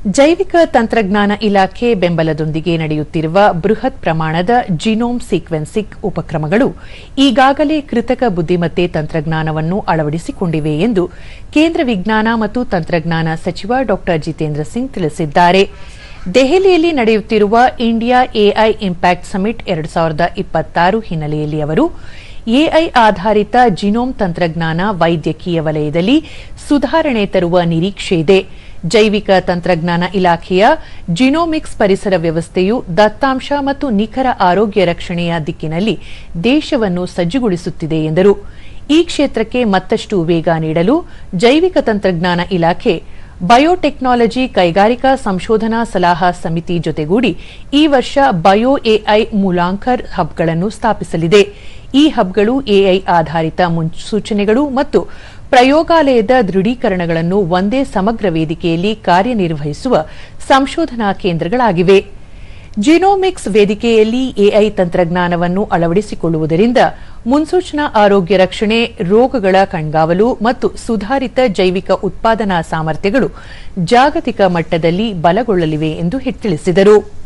ಜೈವಿಕ ತಂತ್ರಜ್ಞಾನ ಇಲಾಖೆ ಬೆಂಬಲದೊಂದಿಗೆ ನಡೆಯುತ್ತಿರುವ ಬೃಹತ್ ಪ್ರಮಾಣದ ಜಿನೋಮ್ ಸೀಕ್ವೆನ್ಸಿಂಗ್ ಉಪಕ್ರಮಗಳು ಈಗಾಗಲೇ ಕೃತಕ ಬುದ್ದಿಮತ್ತೆ ತಂತ್ರಜ್ಞಾನವನ್ನು ಅಳವಡಿಸಿಕೊಂಡಿವೆ ಎಂದು ಕೇಂದ್ರ ವಿಜ್ಞಾನ ಮತ್ತು ತಂತ್ರಜ್ಞಾನ ಸಚಿವ ಡಾ ಜಿತೇಂದ್ರ ಸಿಂಗ್ ತಿಳಿಸಿದ್ದಾರೆ. ದೆಹಲಿಯಲ್ಲಿ ನಡೆಯುತ್ತಿರುವ ಇಂಡಿಯಾ ಎಐ ಇಂಪ್ಯಾಕ್ಟ್ ಸಮಿಟ್ 2026 ಹಿನ್ನೆಲೆಯಲ್ಲಿ ಅವರು ಎಐ ಆಧಾರಿತ ಜಿನೋಮ್ ತಂತ್ರಜ್ಞಾನ ವೈದ್ಯಕೀಯ ವಲಯದಲ್ಲಿ ಸುಧಾರಣೆ ತರುವ ನಿರೀಕ್ಷೆಯಿದೆ. ಜೈವಿಕ ತಂತ್ರಜ್ಞಾನ ಇಲಾಖೆಯ ಜಿನೋಮಿಕ್ಸ್ ಪರಿಸರ ವ್ಯವಸ್ಥೆಯು ದತ್ತಾಂಶ ಮತ್ತು ನಿಖರ ಆರೋಗ್ಯ ರಕ್ಷಣೆಯ ದಿಕ್ಕಿನಲ್ಲಿ ದೇಶವನ್ನು ಸಜ್ಜುಗೊಳಿಸುತ್ತಿದೆ ಎಂದರು. ಈ ಕ್ಷೇತ್ರಕ್ಕೆ ಮತ್ತಷ್ಟು ವೇಗ ನೀಡಲು ಜೈವಿಕ ತಂತ್ರಜ್ಞಾನ ಇಲಾಖೆ ಬಯೋಟೆಕ್ನಾಲಜಿ ಕೈಗಾರಿಕಾ ಸಂಶೋಧನಾ ಸಲಹಾ ಸಮಿತಿ ಜೊತೆಗೂಡಿ ಈ ವರ್ಷ ಬಯೋ ಎಐ ಮೂಲಾಂಕರ್ ಹಬ್ಗಳನ್ನು ಸ್ಥಾಪಿಸಲಿದೆ. ಈ ಹಬ್ಗಳು ಎಐ ಆಧಾರಿತ ಮುನ್ಸೂಚನೆಗಳು ಮತ್ತು ಪ್ರಯೋಗಾಲಯದ ದೃಢೀಕರಣಗಳನ್ನು ಒಂದೇ ಸಮಗ್ರ ವೇದಿಕೆಯಲ್ಲಿ ಕಾರ್ಯನಿರ್ವಹಿಸುವ ಸಂಶೋಧನಾ ಕೇಂದ್ರಗಳಾಗಿವೆ. ಜಿನೋಮಿಕ್ಸ್ ವೇದಿಕೆಯಲ್ಲಿ ಎಐ ತಂತ್ರಜ್ಞಾನವನ್ನು ಅಳವಡಿಸಿಕೊಳ್ಳುವುದರಿಂದ ಮುನ್ಸೂಚನಾ ಆರೋಗ್ಯ ರಕ್ಷಣೆ, ರೋಗಗಳ ಕಣ್ಗಾವಲು ಮತ್ತು ಸುಧಾರಿತ ಜೈವಿಕ ಉತ್ಪಾದನಾ ಸಾಮರ್ಥ್ಯಗಳು ಜಾಗತಿಕ ಮಟ್ಟದಲ್ಲಿ ಬಲಗೊಳ್ಳಲಿವೆ ಎಂದು ತಿಳಿಸಿದರು.